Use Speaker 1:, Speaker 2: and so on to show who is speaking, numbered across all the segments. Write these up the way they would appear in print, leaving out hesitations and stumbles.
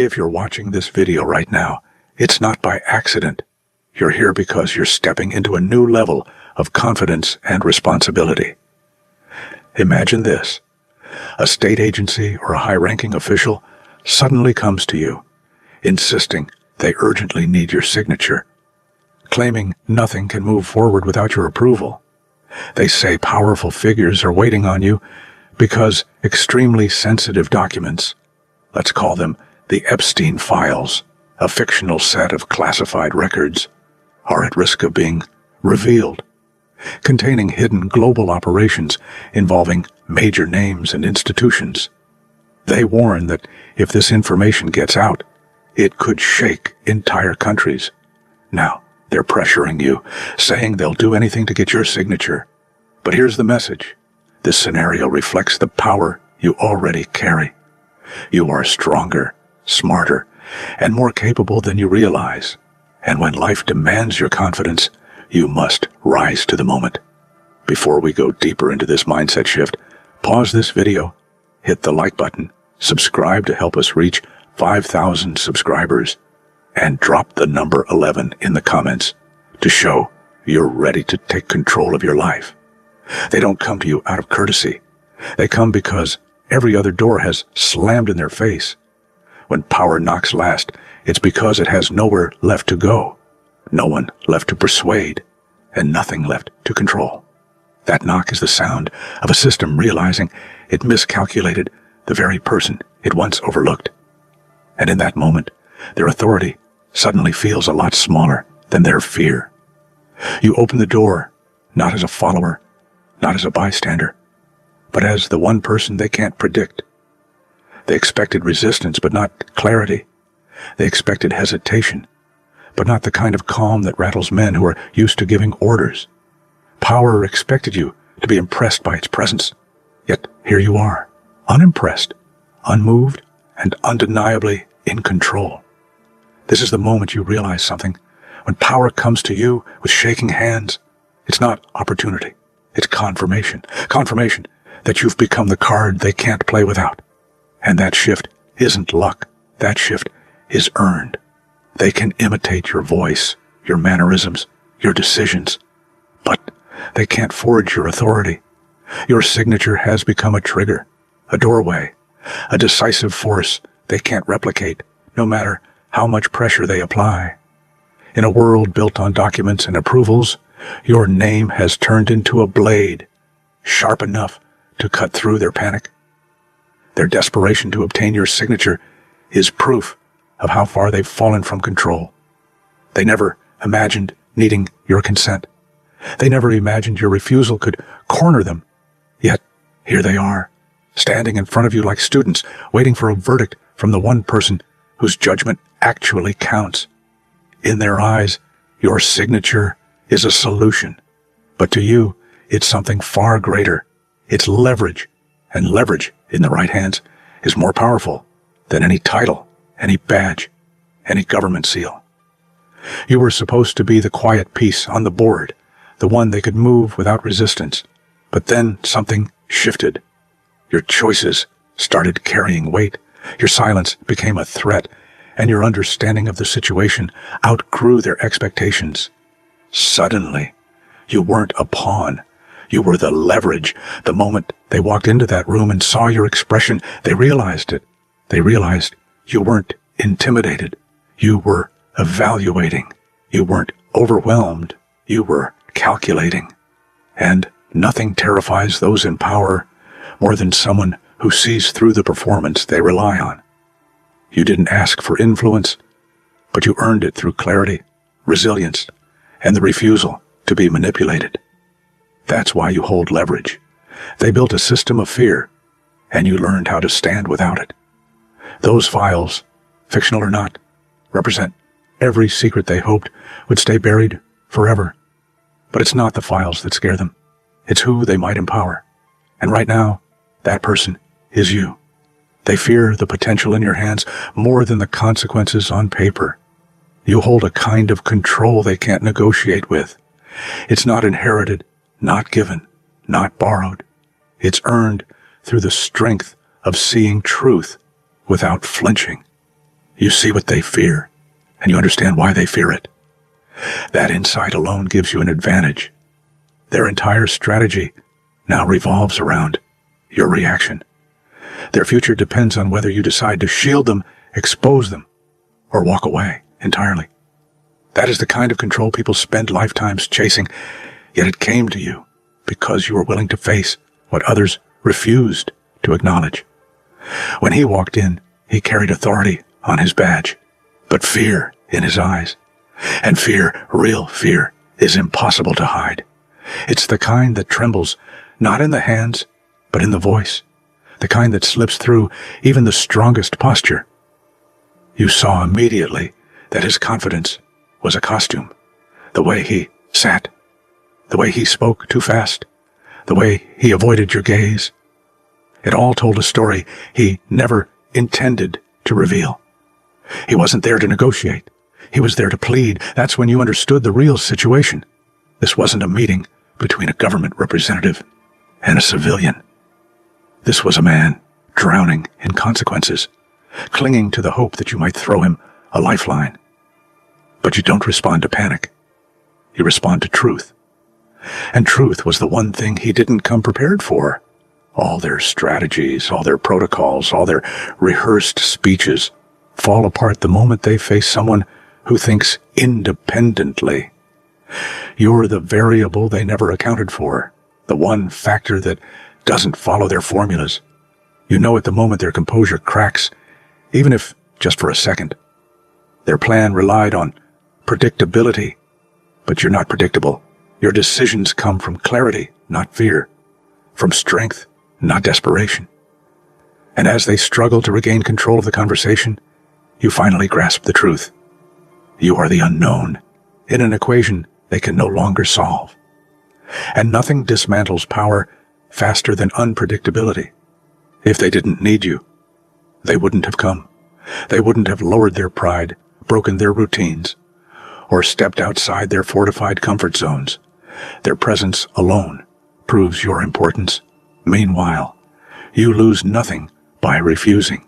Speaker 1: If you're watching this video right now, it's not by accident. You're here because you're stepping into a new level of confidence and responsibility. Imagine this. A state agency or a high-ranking official suddenly comes to you, insisting they urgently need your signature, claiming nothing can move forward without your approval. They say powerful figures are waiting on you because extremely sensitive documents, let's call them the Epstein files, a fictional set of classified records, are at risk of being revealed, containing hidden global operations involving major names and institutions. They warn that if this information gets out, it could shake entire countries. Now, they're pressuring you, saying they'll do anything to get your signature. But here's the message. This scenario reflects the power you already carry. You are stronger, smarter, and more capable than you realize. And when life demands your confidence, you must rise to the moment. Before we go deeper into this mindset shift, pause this video, hit the like button, subscribe to help us reach 5,000 subscribers, and drop the number 11 in the comments to show you're ready to take control of your life. They don't come to you out of courtesy. They come because every other door has slammed in their face. When power knocks last, it's because it has nowhere left to go, no one left to persuade, and nothing left to control. That knock is the sound of a system realizing it miscalculated the very person it once overlooked. And in that moment, their authority suddenly feels a lot smaller than their fear. You open the door, not as a follower, not as a bystander, but as the one person they can't predict. They expected resistance, but not clarity. They expected hesitation, but not the kind of calm that rattles men who are used to giving orders. Power expected you to be impressed by its presence, yet here you are, unimpressed, unmoved, and undeniably in control. This is the moment you realize something. When power comes to you with shaking hands, it's not opportunity. It's confirmation. Confirmation that you've become the card they can't play without. And that shift isn't luck. That shift is earned. They can imitate your voice, your mannerisms, your decisions, but they can't forge your authority. Your signature has become a trigger, a doorway, a decisive force they can't replicate, no matter how much pressure they apply. In a world built on documents and approvals, your name has turned into a blade, sharp enough to cut through their panic. Their desperation to obtain your signature is proof of how far they've fallen from control. They never imagined needing your consent. They never imagined your refusal could corner them. Yet, here they are, standing in front of you like students, waiting for a verdict from the one person whose judgment actually counts. In their eyes, your signature is a solution. But to you, it's something far greater. It's leverage, and leverage in the right hands is more powerful than any title, any badge, any government seal. You were supposed to be the quiet piece on the board, the one they could move without resistance. But then something shifted. Your choices started carrying weight. Your silence became a threat, and your understanding of the situation outgrew their expectations. Suddenly, you weren't a pawn. You were the leverage. The moment they walked into that room and saw your expression, they realized it. They realized you weren't intimidated. You were evaluating. You weren't overwhelmed. You were calculating. And nothing terrifies those in power more than someone who sees through the performance they rely on. You didn't ask for influence, but you earned it through clarity, resilience, and the refusal to be manipulated. That's why you hold leverage. They built a system of fear, and you learned how to stand without it. Those files, fictional or not, represent every secret they hoped would stay buried forever. But it's not the files that scare them. It's who they might empower. And right now, that person is you. They fear the potential in your hands more than the consequences on paper. You hold a kind of control they can't negotiate with. It's not inherited, not given, not borrowed. It's earned through the strength of seeing truth without flinching. You see what they fear, and you understand why they fear it. That insight alone gives you an advantage. Their entire strategy now revolves around your reaction. Their future depends on whether you decide to shield them, expose them, or walk away entirely. That is the kind of control people spend lifetimes chasing, yet it came to you because you were willing to face what others refused to acknowledge. When he walked in, he carried authority on his badge, but fear in his eyes. And fear, real fear, is impossible to hide. It's the kind that trembles, not in the hands, but in the voice. The kind that slips through even the strongest posture. You saw immediately that his confidence was a costume. The way he sat, the way he spoke too fast, the way he avoided your gaze. It all told a story he never intended to reveal. He wasn't there to negotiate. He was there to plead. That's when you understood the real situation. This wasn't a meeting between a government representative and a civilian. This was a man drowning in consequences, clinging to the hope that you might throw him a lifeline. But you don't respond to panic. You respond to truth. And truth was the one thing he didn't come prepared for. All their strategies, all their protocols, all their rehearsed speeches fall apart the moment they face someone who thinks independently. You're the variable they never accounted for, the one factor that doesn't follow their formulas. You know at the moment their composure cracks, even if just for a second. Their plan relied on predictability, but you're not predictable. Your decisions come from clarity, not fear, from strength, not desperation. And as they struggle to regain control of the conversation, you finally grasp the truth. You are the unknown in an equation they can no longer solve. And nothing dismantles power faster than unpredictability. If they didn't need you, they wouldn't have come. They wouldn't have lowered their pride, broken their routines, or stepped outside their fortified comfort zones. Their presence alone proves your importance. Meanwhile, you lose nothing by refusing.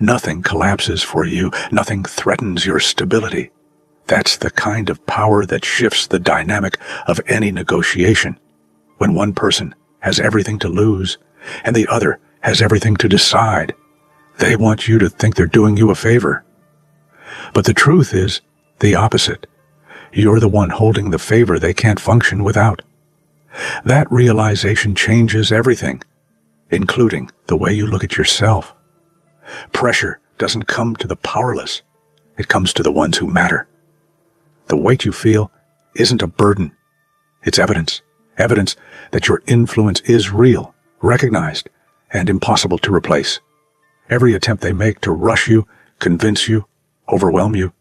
Speaker 1: Nothing collapses for you. Nothing threatens your stability. That's the kind of power that shifts the dynamic of any negotiation. When one person has everything to lose and the other has everything to decide, they want you to think they're doing you a favor. But the truth is the opposite. You're the one holding the favor they can't function without. That realization changes everything, including the way you look at yourself. Pressure doesn't come to the powerless. It comes to the ones who matter. The weight you feel isn't a burden. It's evidence. Evidence that your influence is real, recognized, and impossible to replace. Every attempt they make to rush you, convince you, overwhelm you,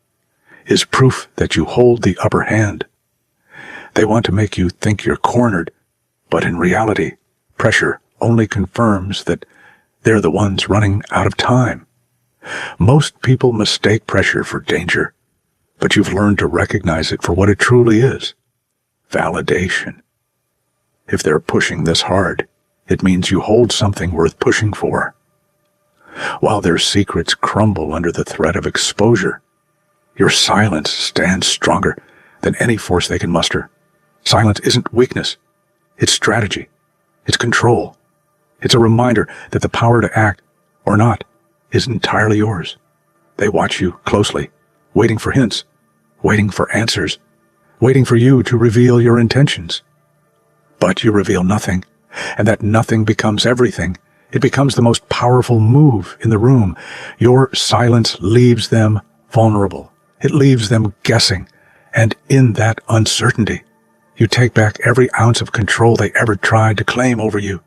Speaker 1: is proof that you hold the upper hand. They want to make you think you're cornered, but in reality, pressure only confirms that they're the ones running out of time. Most people mistake pressure for danger, but you've learned to recognize it for what it truly is. Validation. If they're pushing this hard, it means you hold something worth pushing for. While their secrets crumble under the threat of exposure, your silence stands stronger than any force they can muster. Silence isn't weakness. It's strategy. It's control. It's a reminder that the power to act or not is entirely yours. They watch you closely, waiting for hints, waiting for answers, waiting for you to reveal your intentions. But you reveal nothing, and that nothing becomes everything. It becomes the most powerful move in the room. Your silence leaves them vulnerable. It leaves them guessing, and in that uncertainty, you take back every ounce of control they ever tried to claim over you.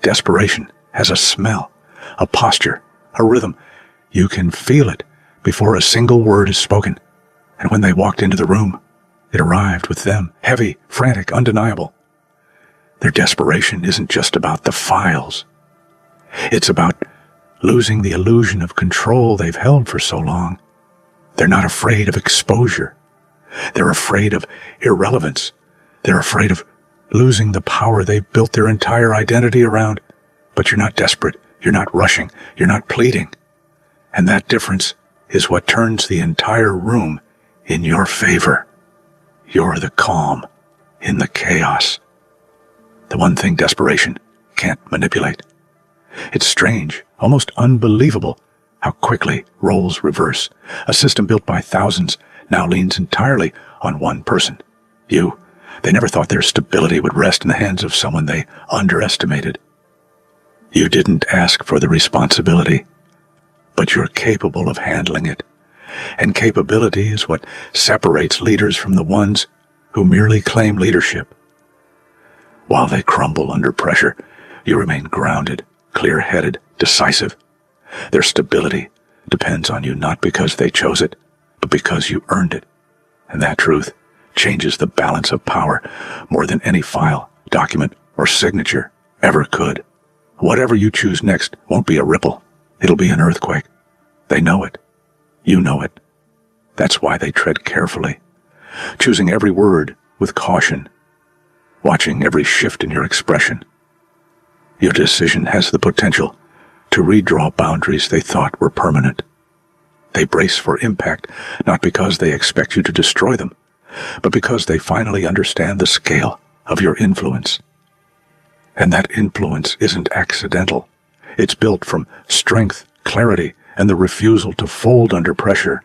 Speaker 1: Desperation has a smell, a posture, a rhythm. You can feel it before a single word is spoken. And when they walked into the room, it arrived with them, heavy, frantic, undeniable. Their desperation isn't just about the files. It's about losing the illusion of control they've held for so long. They're not afraid of exposure. They're afraid of irrelevance. They're afraid of losing the power they've built their entire identity around. But you're not desperate. You're not rushing. You're not pleading. And that difference is what turns the entire room in your favor. You're the calm in the chaos. The one thing desperation can't manipulate. It's strange, almost unbelievable, how quickly roles reverse. A system built by thousands now leans entirely on one person. You. They never thought their stability would rest in the hands of someone they underestimated. You didn't ask for the responsibility, but you're capable of handling it. And capability is what separates leaders from the ones who merely claim leadership. While they crumble under pressure, you remain grounded, clear-headed, decisive. Their stability depends on you not because they chose it, but because you earned it. And that truth changes the balance of power more than any file, document, or signature ever could. Whatever you choose next won't be a ripple. It'll be an earthquake. They know it. You know it. That's why they tread carefully, choosing every word with caution, watching every shift in your expression. Your decision has the potential to redraw boundaries they thought were permanent. They brace for impact, not because they expect you to destroy them, but because they finally understand the scale of your influence. And that influence isn't accidental. It's built from strength, clarity, and the refusal to fold under pressure.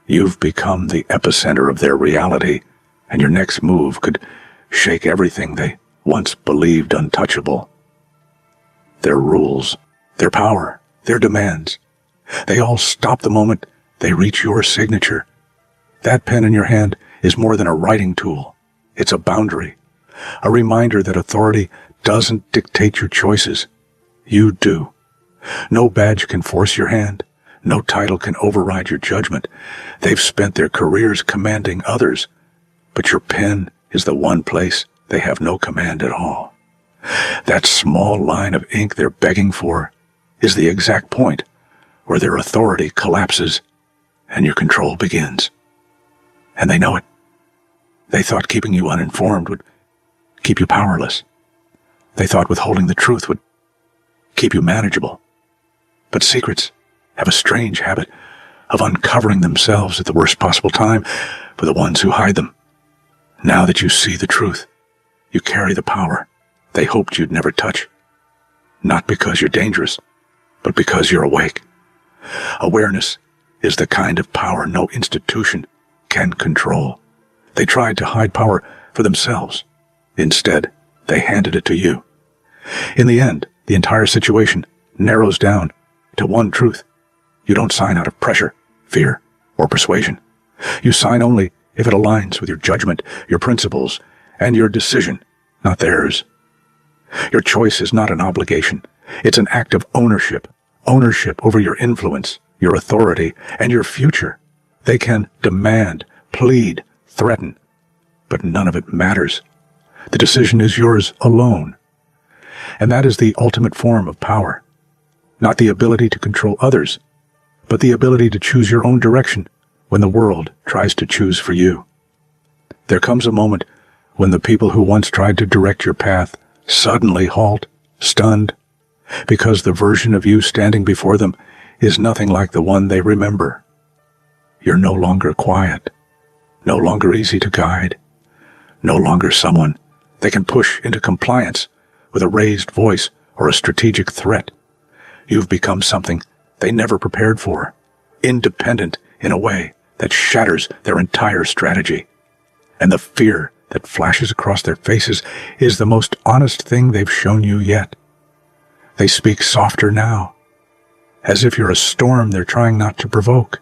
Speaker 1: You've become the epicenter of their reality, and your next move could shake everything they once believed untouchable. Their rules, their power, their demands, they all stop the moment they reach your signature. That pen in your hand is more than a writing tool. It's a boundary, a reminder that authority doesn't dictate your choices. You do. No badge can force your hand. No title can override your judgment. They've spent their careers commanding others, but your pen is the one place they have no command at all. That small line of ink they're begging for is the exact point where their authority collapses and your control begins. And they know it. They thought keeping you uninformed would keep you powerless. They thought withholding the truth would keep you manageable. But secrets have a strange habit of uncovering themselves at the worst possible time for the ones who hide them. Now that you see the truth, you carry the power they hoped you'd never touch. Not because you're dangerous, but because you're awake. Awareness is the kind of power no institution can control. They tried to hide power for themselves. Instead, they handed it to you. In the end, the entire situation narrows down to one truth. You don't sign out of pressure, fear, or persuasion. You sign only if it aligns with your judgment, your principles, and your decision, not theirs. Your choice is not an obligation. It's an act of ownership. Ownership over your influence, your authority, and your future. They can demand, plead, threaten, but none of it matters. The decision is yours alone. And that is the ultimate form of power. Not the ability to control others, but the ability to choose your own direction when the world tries to choose for you. There comes a moment when the people who once tried to direct your path suddenly halt, stunned, because the version of you standing before them is nothing like the one they remember. You're no longer quiet, no longer easy to guide, no longer someone they can push into compliance with a raised voice or a strategic threat. You've become something they never prepared for, independent in a way that shatters their entire strategy. And the fear that flashes across their faces is the most honest thing they've shown you yet. They speak softer now, as if you're a storm they're trying not to provoke.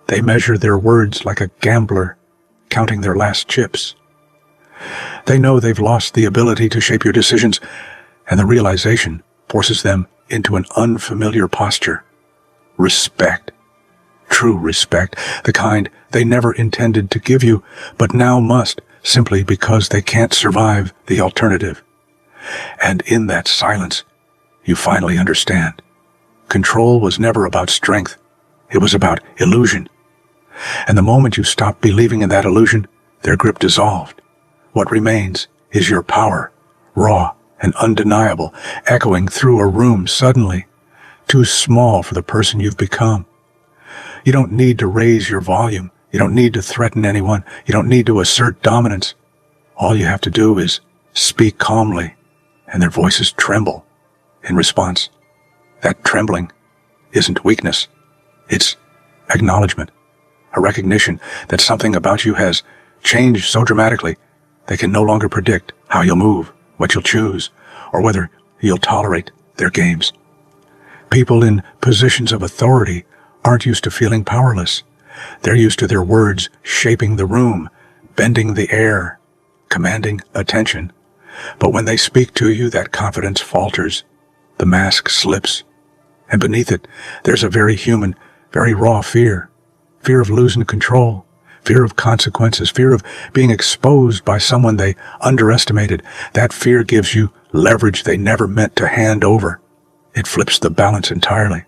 Speaker 1: They measure their words like a gambler counting their last chips. They know they've lost the ability to shape your decisions, and the realization forces them into an unfamiliar posture. Respect. True respect, the kind they never intended to give you, but now must, simply because they can't survive the alternative. And in that silence, you finally understand. Control was never about strength. It was about illusion. And the moment you stop believing in that illusion, their grip dissolved. What remains is your power, raw and undeniable, echoing through a room suddenly too small for the person you've become. You don't need to raise your volume. You don't need to threaten anyone. You don't need to assert dominance. All you have to do is speak calmly, and their voices tremble in response. That trembling isn't weakness. It's acknowledgement, a recognition that something about you has changed so dramatically they can no longer predict how you'll move, what you'll choose, or whether you'll tolerate their games. People in positions of authority aren't used to feeling powerless. They're used to their words shaping the room, bending the air, commanding attention. But when they speak to you, that confidence falters. The mask slips. And beneath it, there's a very human, very raw fear. Fear of losing control. Fear of consequences. Fear of being exposed by someone they underestimated. That fear gives you leverage they never meant to hand over. It flips the balance entirely.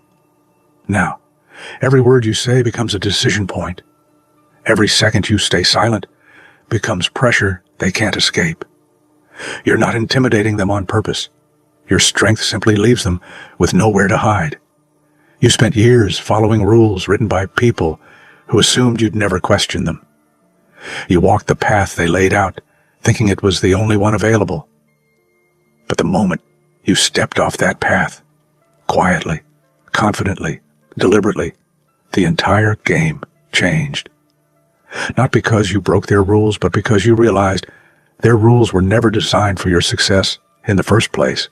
Speaker 1: Now, every word you say becomes a decision point. Every second you stay silent becomes pressure they can't escape. You're not intimidating them on purpose. Your strength simply leaves them with nowhere to hide. You spent years following rules written by people who assumed you'd never question them. You walked the path they laid out, thinking it was the only one available. But the moment you stepped off that path, quietly, confidently, deliberately, the entire game changed. Not because you broke their rules, but because you realized their rules were never designed for your success in the first place.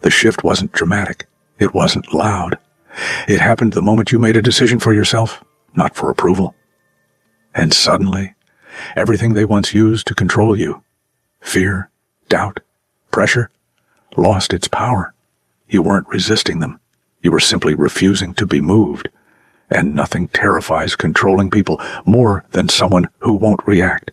Speaker 1: The shift wasn't dramatic. It wasn't loud. It happened the moment you made a decision for yourself, not for approval. And suddenly, everything they once used to control you, fear, doubt, pressure, lost its power. You weren't resisting them. You were simply refusing to be moved. And nothing terrifies controlling people more than someone who won't react.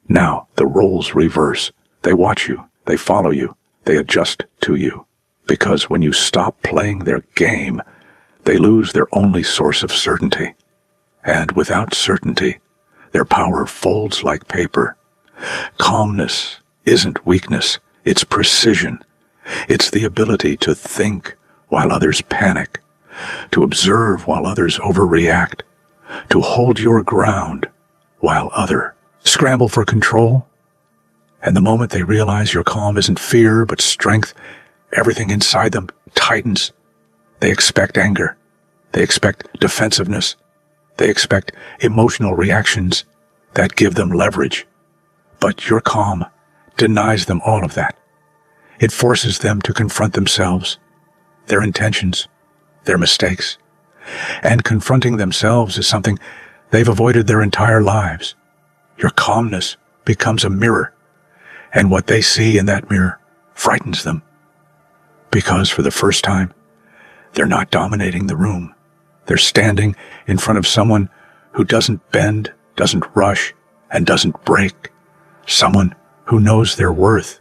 Speaker 1: Now the roles reverse. They watch you. They follow you. They adjust to you. Because when you stop playing their game, they lose their only source of certainty. And without certainty, their power folds like paper. Calmness isn't weakness. It's precision. It's the ability to think while others panic, to observe while others overreact, to hold your ground while others scramble for control. And the moment they realize your calm isn't fear but strength, everything inside them tightens. They expect anger. They expect defensiveness. They expect emotional reactions that give them leverage. But your calm denies them all of that. It forces them to confront themselves, their intentions, their mistakes. And confronting themselves is something they've avoided their entire lives. Your calmness becomes a mirror, and what they see in that mirror frightens them. Because for the first time, they're not dominating the room. They're standing in front of someone who doesn't bend, doesn't rush, and doesn't break. Someone who knows their worth.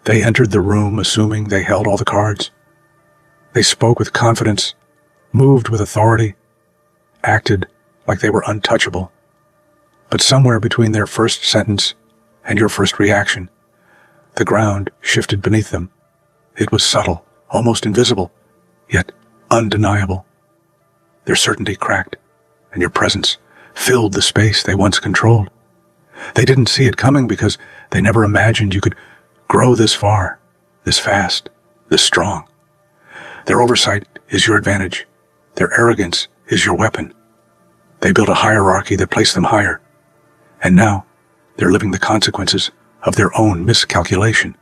Speaker 1: They entered the room assuming they held all the cards. They spoke with confidence, moved with authority, acted like they were untouchable. But somewhere between their first sentence and your first reaction, the ground shifted beneath them. It was subtle, almost invisible, yet undeniable. Their certainty cracked, and your presence filled the space they once controlled. They didn't see it coming because they never imagined you could grow this far, this fast, this strong. Their oversight is your advantage. Their arrogance is your weapon. They built a hierarchy that placed them higher. And now, they're living the consequences of their own miscalculation.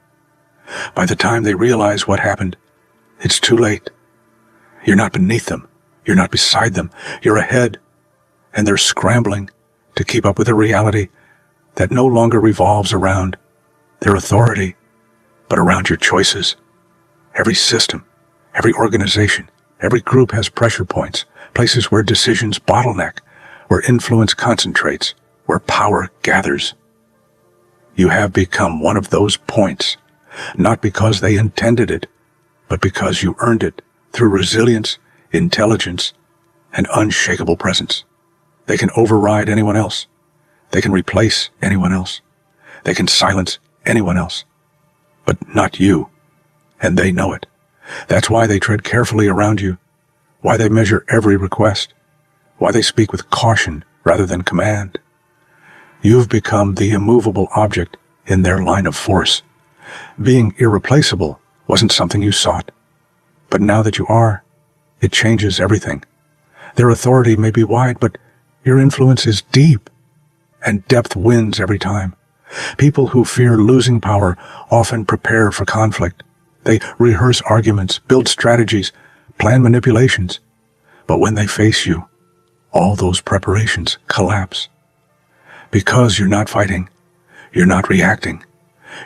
Speaker 1: By the time they realize what happened, it's too late. You're not beneath them. You're not beside them. You're ahead. And they're scrambling to keep up with a reality that no longer revolves around their authority, but around your choices. Every system, every organization, every group has pressure points, places where decisions bottleneck, where influence concentrates, where power gathers. You have become one of those points, not because they intended it, but because you earned it through resilience, intelligence, and unshakable presence. They can override anyone else. They can replace anyone else. They can silence anyone else. But not you. And they know it. That's why they tread carefully around you, why they measure every request, why they speak with caution rather than command. You've become the immovable object in their line of force. Being irreplaceable wasn't something you sought. But now that you are, it changes everything. Their authority may be wide, but your influence is deep, and depth wins every time. People who fear losing power often prepare for conflict. They rehearse arguments, build strategies, plan manipulations. But when they face you, all those preparations collapse. Because you're not fighting, you're not reacting,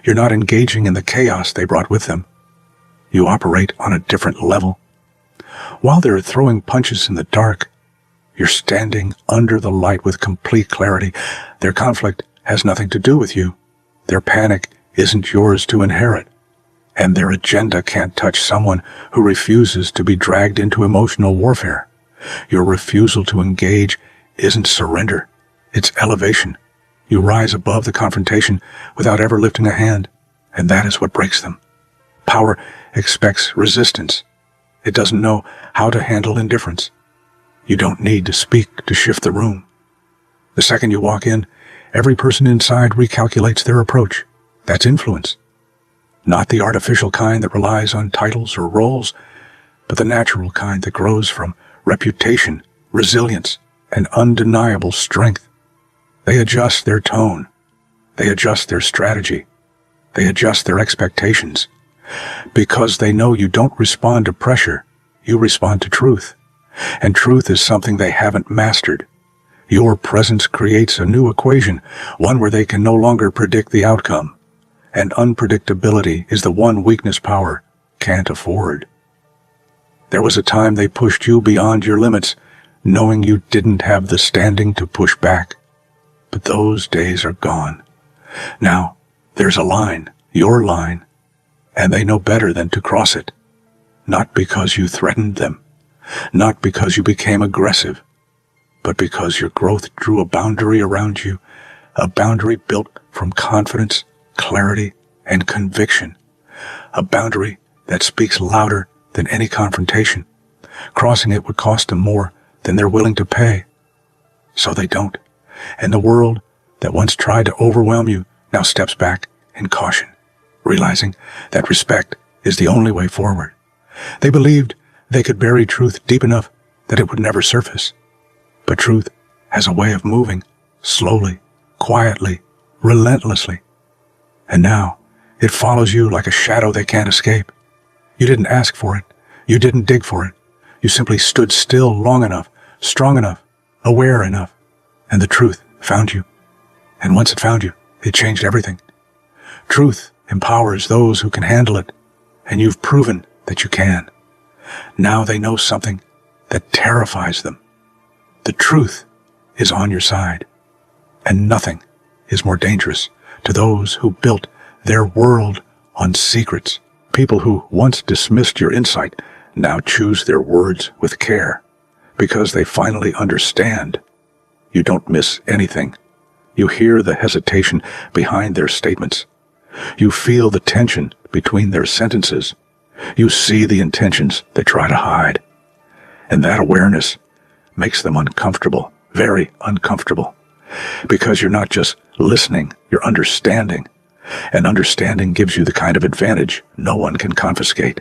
Speaker 1: you're not engaging in the chaos they brought with them. You operate on a different level. While they're throwing punches in the dark, you're standing under the light with complete clarity. Their conflict has nothing to do with you. Their panic isn't yours to inherit. And their agenda can't touch someone who refuses to be dragged into emotional warfare. Your refusal to engage isn't surrender, it's elevation. You rise above the confrontation without ever lifting a hand, and that is what breaks them. Power expects resistance. It doesn't know how to handle indifference. You don't need to speak to shift the room. The second you walk in, every person inside recalculates their approach. That's influence. Not the artificial kind that relies on titles or roles, but the natural kind that grows from reputation, resilience, and undeniable strength. They adjust their tone. They adjust their strategy. They adjust their expectations. Because they know you don't respond to pressure, you respond to truth. And truth is something they haven't mastered. Your presence creates a new equation, one where they can no longer predict the outcome. And unpredictability is the one weakness power can't afford. There was a time they pushed you beyond your limits, knowing you didn't have the standing to push back. But those days are gone. Now, there's a line, your line, and they know better than to cross it. Not because you threatened them, not because you became aggressive, but because your growth drew a boundary around you, a boundary built from confidence, clarity, and conviction, a boundary that speaks louder than any confrontation. Crossing it would cost them more than they're willing to pay. So they don't. And the world that once tried to overwhelm you now steps back in caution, realizing that respect is the only way forward. They believed they could bury truth deep enough that it would never surface. But truth has a way of moving, slowly, quietly, relentlessly. And now, it follows you like a shadow they can't escape. You didn't ask for it. You didn't dig for it. You simply stood still long enough, strong enough, aware enough, and the truth found you. And once it found you, it changed everything. Truth empowers those who can handle it, and you've proven that you can. Now they know something that terrifies them. The truth is on your side, and nothing is more dangerous to those who built their world on secrets. People who once dismissed your insight now choose their words with care, because they finally understand. You don't miss anything. You hear the hesitation behind their statements. You feel the tension between their sentences. You see the intentions they try to hide. And that awareness makes them uncomfortable, very uncomfortable, because you're not just listening, you're understanding. And understanding gives you the kind of advantage no one can confiscate.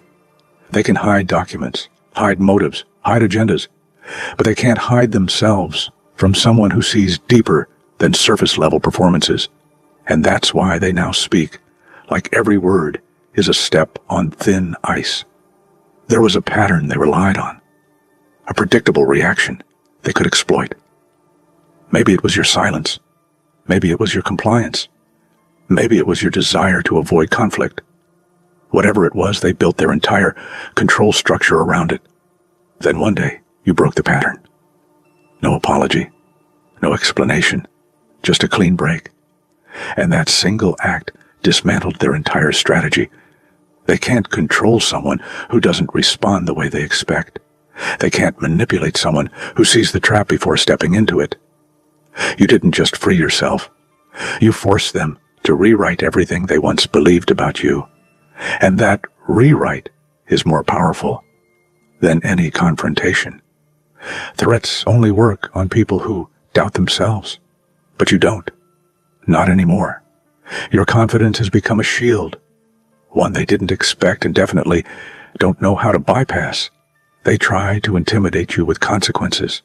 Speaker 1: They can hide documents, hide motives, hide agendas, but they can't hide themselves from someone who sees deeper than surface-level performances. And that's why they now speak, like every word is a step on thin ice. There was a pattern they relied on, a predictable reaction they could exploit. Maybe it was your silence. Maybe it was your compliance. Maybe it was your desire to avoid conflict. Whatever it was, they built their entire control structure around it. Then one day, you broke the pattern. No apology, no explanation, just a clean break. And that single act dismantled their entire strategy. They can't control someone who doesn't respond the way they expect. They can't manipulate someone who sees the trap before stepping into it. You didn't just free yourself. You forced them to rewrite everything they once believed about you. And that rewrite is more powerful than any confrontation. Threats only work on people who doubt themselves. But you don't. Not anymore. Your confidence has become a shield, one they didn't expect and definitely don't know how to bypass. They try to intimidate you with consequences.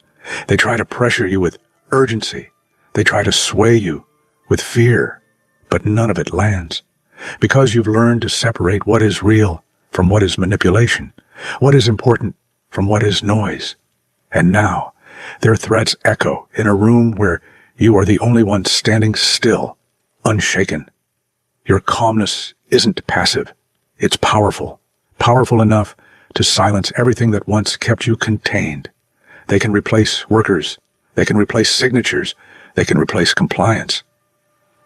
Speaker 1: They try to pressure you with urgency. They try to sway you with fear, but none of it lands. Because you've learned to separate what is real from what is manipulation, what is important from what is noise. And now, their threats echo in a room where you are the only one standing still, unshaken. Your calmness isn't passive. It's powerful. Powerful enough to silence everything that once kept you contained. They can replace workers. They can replace signatures. They can replace compliance.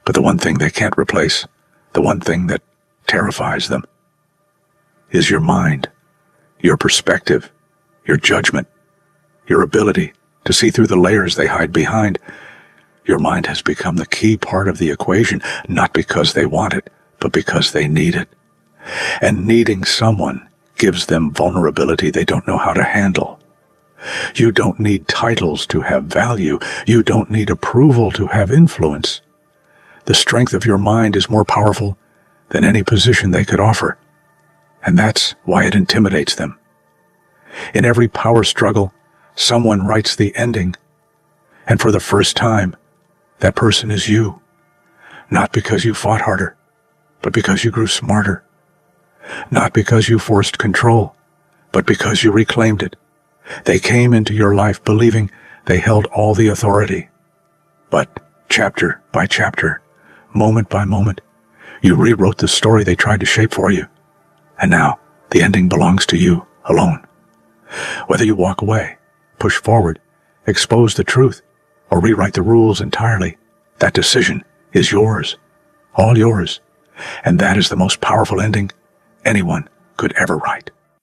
Speaker 1: But the one thing they can't replace, the one thing that terrifies them, is your mind, your perspective, your judgment, your ability to see through the layers they hide behind. Your mind has become the key part of the equation, not because they want it, but because they need it. And needing someone gives them vulnerability they don't know how to handle. You don't need titles to have value. You don't need approval to have influence. The strength of your mind is more powerful than any position they could offer. And that's why it intimidates them. In every power struggle, someone writes the ending. And for the first time, that person is you. Not because you fought harder, but because you grew smarter. Not because you forced control, but because you reclaimed it. They came into your life believing they held all the authority. But chapter by chapter, moment by moment, you rewrote the story they tried to shape for you. And now, the ending belongs to you alone. Whether you walk away, push forward, expose the truth, or rewrite the rules entirely, that decision is yours, all yours. And that is the most powerful ending anyone could ever write.